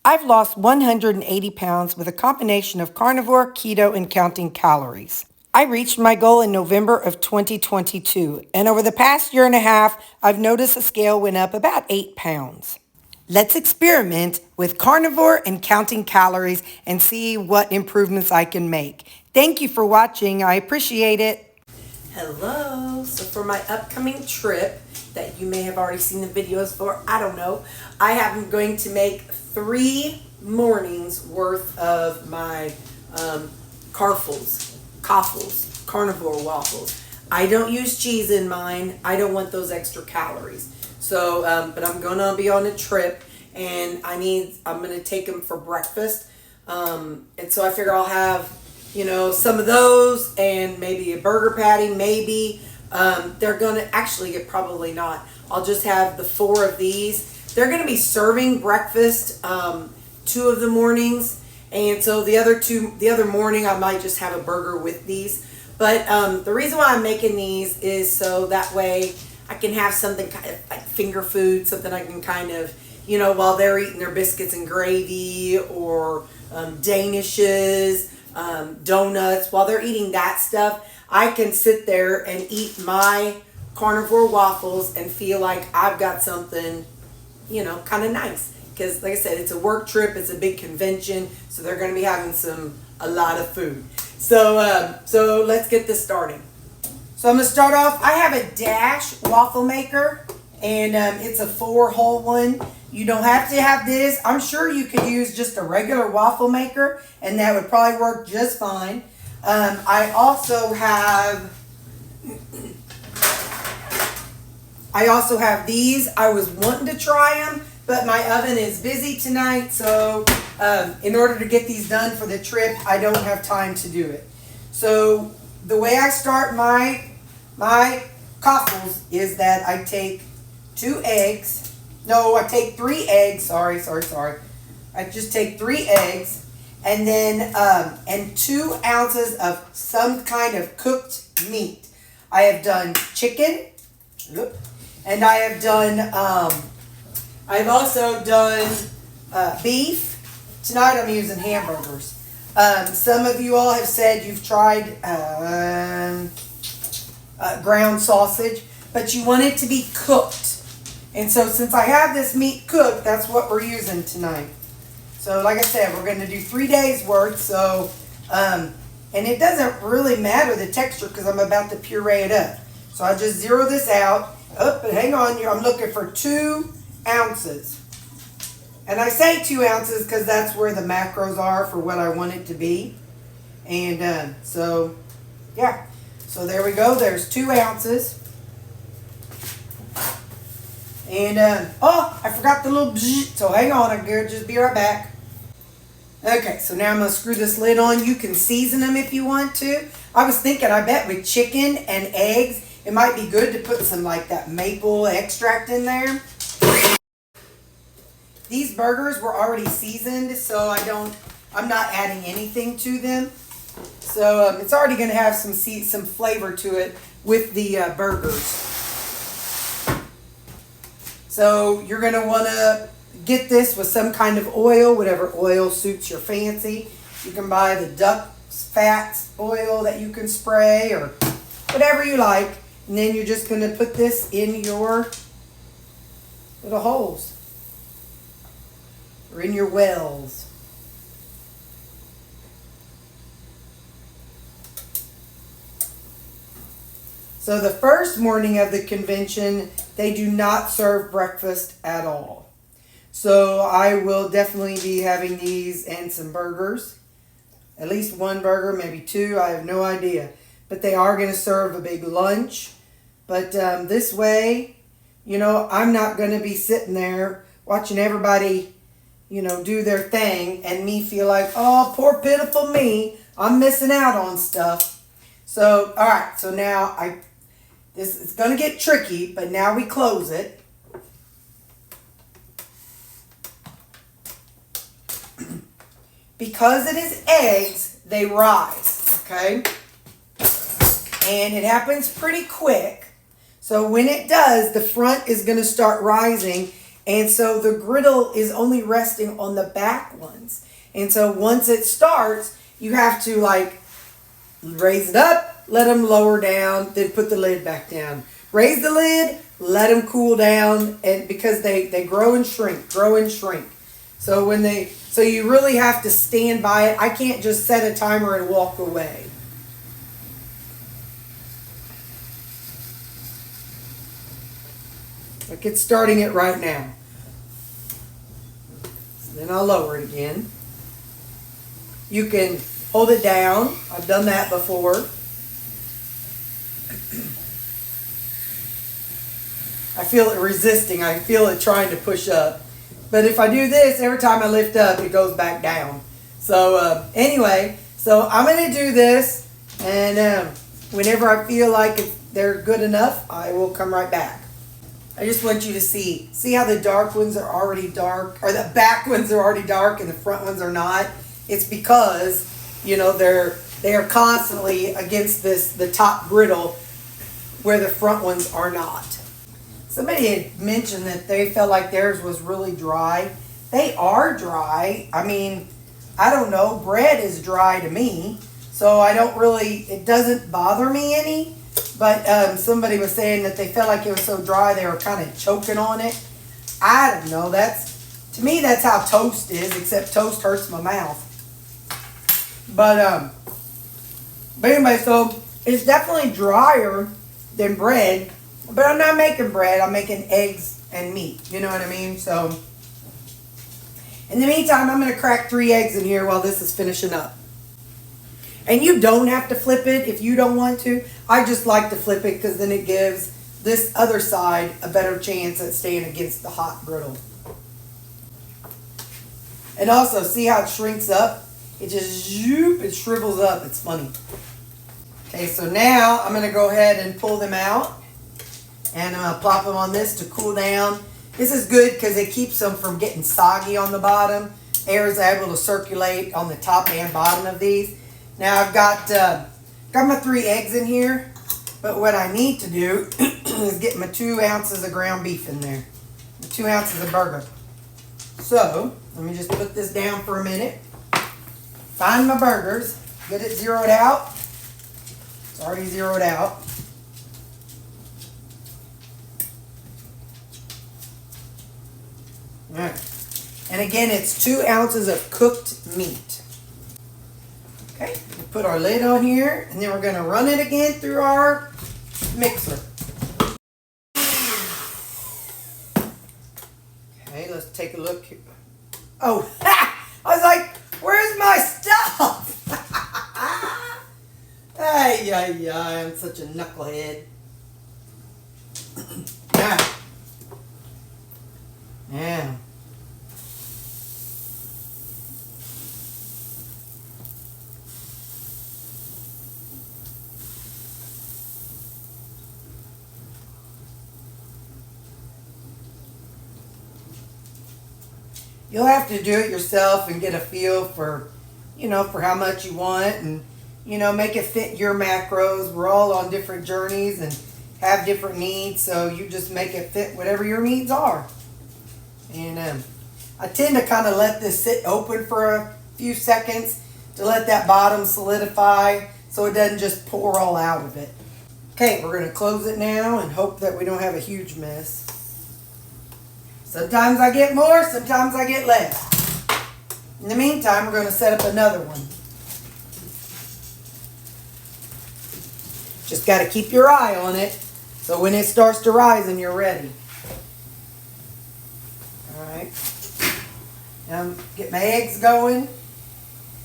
I've lost 180 pounds with a combination of carnivore, keto, and counting calories. I reached my goal in November of 2022, and over the past year and a half, I've noticed the scale went up about 8 pounds. Let's experiment with carnivore and counting calories and see what improvements I can make. Thank you for watching. I appreciate it. Hello. So for my upcoming trip that you may have already seen the videos for, I don't know, I am going to make 3 mornings worth of my Caffles, carnivore waffles. I don't use cheese in mine. I don't want those extra calories. So, but I'm gonna be on a trip, and I'm gonna take them for breakfast. And so I figure I'll have, some of those and maybe a burger patty. Maybe they're gonna actually probably not. I'll just have the 4 of these. They're gonna be serving breakfast 2 of the mornings, and so the other morning I might just have a burger with these. But the reason why I'm making these is so that way I can have something kind of like finger food, something I can kind of, while they're eating their biscuits and gravy or Danishes, donuts, while they're eating that stuff, I can sit there and eat my carnivore waffles and feel like I've got something, kind of nice. Because like I said, it's a work trip, it's a big convention, so they're going to be having a lot of food. So let's get this started. So I'm going to start off. I have a Dash waffle maker, and it's a 4-hole one. You don't have to have this. I'm sure you could use just a regular waffle maker, and that would probably work just fine. I also have these. I was wanting to try them, but my oven is busy tonight, so in order to get these done for the trip, I don't have time to do it. So the way I start my Caffles is that I take 2 eggs. No, I take 3 eggs. Sorry. I just take 3 eggs, and then and 2 ounces of some kind of cooked meat. I have done chicken, and I have done. I've also done beef. Tonight I'm using hamburgers. Some of you all have said you've tried ground sausage, but you want it to be cooked. And so since I have this meat cooked, that's what we're using tonight. So like I said, we're going to do 3 days worth. So, and it doesn't really matter the texture because I'm about to puree it up. So I just zero this out. Oh, but hang on, I'm looking for 2 ounces. And I say 2 ounces because that's where the macros are for what I want it to be. And so, yeah. So there we go. There's 2 ounces. And, I forgot the little bzzz. So hang on, I'll just be right back. Okay, so now I'm going to screw this lid on. You can season them if you want to. I was thinking, I bet with chicken and eggs, it might be good to put some like that maple extract in there. These burgers were already seasoned, so I'm not adding anything to them. So it's already going to have some flavor to it with the burgers. So you're going to want to get this with some kind of oil, whatever oil suits your fancy. You can buy the duck fat oil that you can spray or whatever you like. And then you're just going to put this in your little holes. Or in your wells. So the first morning of the convention, they do not serve breakfast at all. So I will definitely be having these and some burgers. At least 1 burger, maybe 2, I have no idea. But they are going to serve a big lunch. But this way, I'm not going to be sitting there watching everybody do their thing and me feel like, oh, poor pitiful me, I'm missing out on stuff. So, all right, so now it's going to get tricky, but now we close it. Because it is eggs, they rise, okay? And it happens pretty quick. So when it does, the front is going to start rising, And so the griddle is only resting on the back ones. And so once it starts, you have to like raise it up, let them lower down, then put the lid back down. Raise the lid, let them cool down, and because they grow and shrink, grow and shrink. So so you really have to stand by it. I can't just set a timer and walk away. Like it's starting it right now. So then I'll lower it again. You can hold it down. I've done that before. I feel it resisting. I feel it trying to push up. But if I do this, every time I lift up, it goes back down. So anyway, so I'm going to do this. And whenever I feel like they're good enough, I will come right back. I just want you to see how the dark ones are already dark, or the back ones are already dark and the front ones are not. It's because, you know, they are constantly against the top griddle where the front ones are not. Somebody had mentioned that they felt like theirs was really dry. They are dry. I mean, I don't know. Bread is dry to me, so it doesn't bother me any. But somebody was saying that they felt like it was so dry they were kind of choking on it. I don't know. To me, that's how toast is, except toast hurts my mouth. But anyway, so it's definitely drier than bread. But I'm not making bread. I'm making eggs and meat. You know what I mean? So in the meantime, I'm going to crack 3 eggs in here while this is finishing up. And you don't have to flip it if you don't want to. I just like to flip it because then it gives this other side a better chance at staying against the hot griddle. And also, see how it shrinks up? It just it shrivels up. It's funny. Okay, so now I'm going to go ahead and pull them out. And I'm going to plop them on this to cool down. This is good because it keeps them from getting soggy on the bottom. Air is able to circulate on the top and bottom of these. Now I've got my 3 eggs in here. But what I need to do is get my 2 ounces of ground beef in there. 2 ounces of Begga. So, let me just put this down for a minute. Find my burgers. Get it zeroed out. It's already zeroed out. Alright. And again, it's 2 ounces of cooked meat. Okay, we put our lid on here, and then we're going to run it again through our mixer. Okay, let's take a look here. Oh, ha! I was like, where's my stuff? Ay, I'm such a knucklehead. Yeah. You'll have to do it yourself and get a feel for, for how much you want and, make it fit your macros. We're all on different journeys and have different needs, so you just make it fit whatever your needs are. And I tend to kind of let this sit open for a few seconds to let that bottom solidify so it doesn't just pour all out of it. Okay, we're going to close it now and hope that we don't have a huge mess. Sometimes I get more, sometimes I get less. In the meantime, we're going to set up another one. Just got to keep your eye on it so when it starts to rise and you're ready. Alright. Now get my eggs going.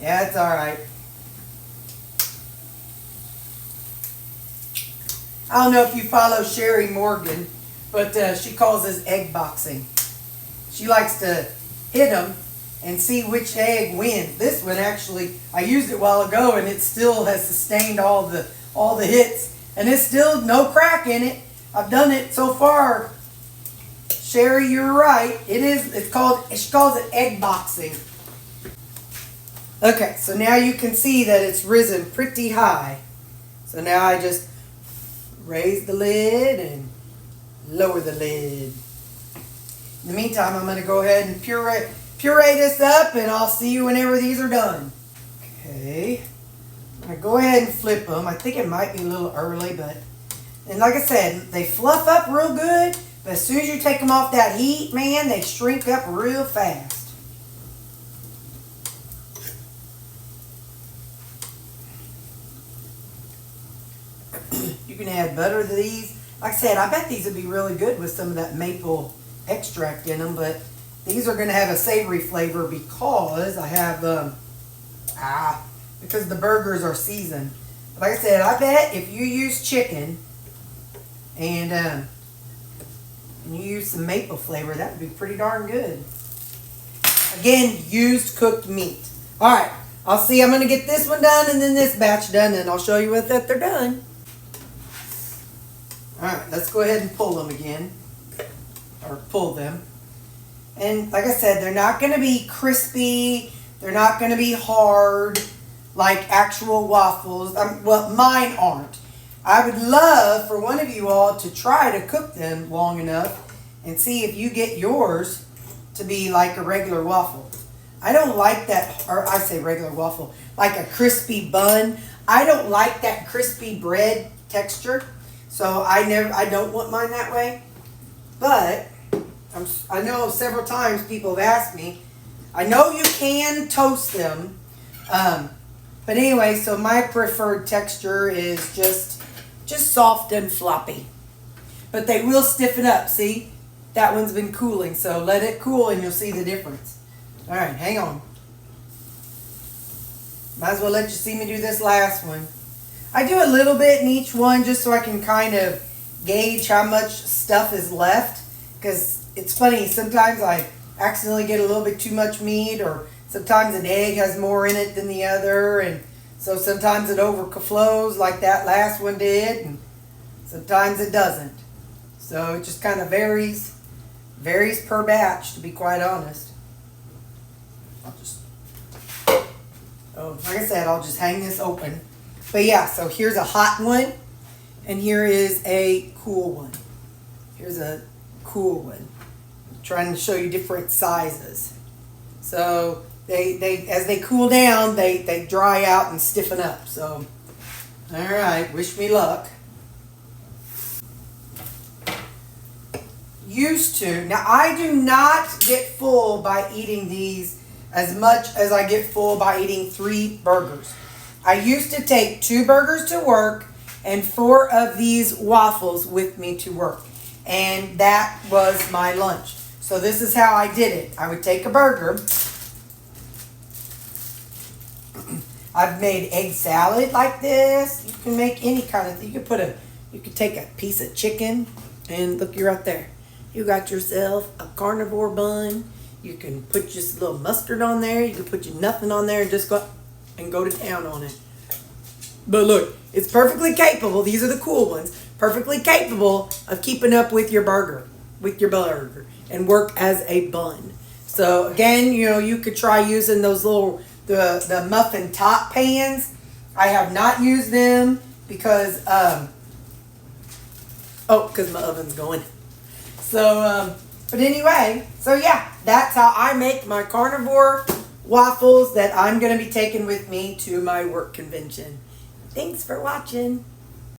Yeah, it's alright. I don't know if you follow Sherry Morgan, but she calls this egg boxing. She likes to hit them and see which egg wins. This one actually, I used it a while ago and it still has sustained all the hits. And it's still no crack in it. I've done it so far. Sherry, you're right. She calls it egg boxing. Okay, so now you can see that it's risen pretty high. So now I just raise the lid and lower the lid. In the meantime, I'm going to go ahead and puree this up, and I'll see you whenever these are done. Okay. I'm going to go ahead and flip them. I think it might be a little early, but... And like I said, they fluff up real good, but as soon as you take them off that heat, man, they shrink up real fast. You can add butter to these. Like I said, I bet these would be really good with some of that maple extract in them, but these are going to have a savory flavor because I have, because the burgers are seasoned. Like I said, I bet if you use chicken and you use some maple flavor, that would be pretty darn good. Again, used cooked meat. All right, I'm going to get this one done and then this batch done, and I'll show you that they're done. All right, let's go ahead and pull them again, or pull them. And like I said, they're not going to be crispy. They're not going to be hard like actual waffles. Well, mine aren't. I would love for one of you all to try to cook them long enough and see if you get yours to be like a regular waffle. I don't like that, or I say regular waffle, like a crispy bun. I don't like that crispy bread texture. So I don't want mine that way. But I know several times people have asked me. I know you can toast them. But anyway, so my preferred texture is just soft and floppy. But they will stiffen up. See? That one's been cooling. So let it cool and you'll see the difference. All right, hang on. Might as well let you see me do this last one. I do a little bit in each one just so I can kind of gauge how much stuff is left. Because it's funny, sometimes I accidentally get a little bit too much meat, or sometimes an egg has more in it than the other. And so sometimes it overflows like that last one did, and sometimes it doesn't. So it just kind of varies per batch, to be quite honest. Like I said, I'll just hang this open. But yeah, so here's a hot one, and here is a cool one. Here's a cool one. I'm trying to show you different sizes. So they as they cool down, they dry out and stiffen up. So, all right, wish me luck. Used to. Now, I do not get full by eating these as much as I get full by eating 3 burgers. I used to take 2 burgers to work and 4 of these waffles with me to work. And that was my lunch. So this is how I did it. I would take a burger. I've made egg salad like this. You can make any kind of thing. You could take a piece of chicken and look, you're right there. You got yourself a carnivore bun. You can put just a little mustard on there. You can put your nothing on there and just go to town on it. But look, it's perfectly capable. These are the cool ones. Perfectly capable of keeping up with your burger, and work as a bun. So again, you could try using those little the muffin top pans. I have not used them because because my oven's going. So but anyway, so yeah, that's how I make my carnivore waffles that I'm going to be taking with me to my work convention. Thanks for watching.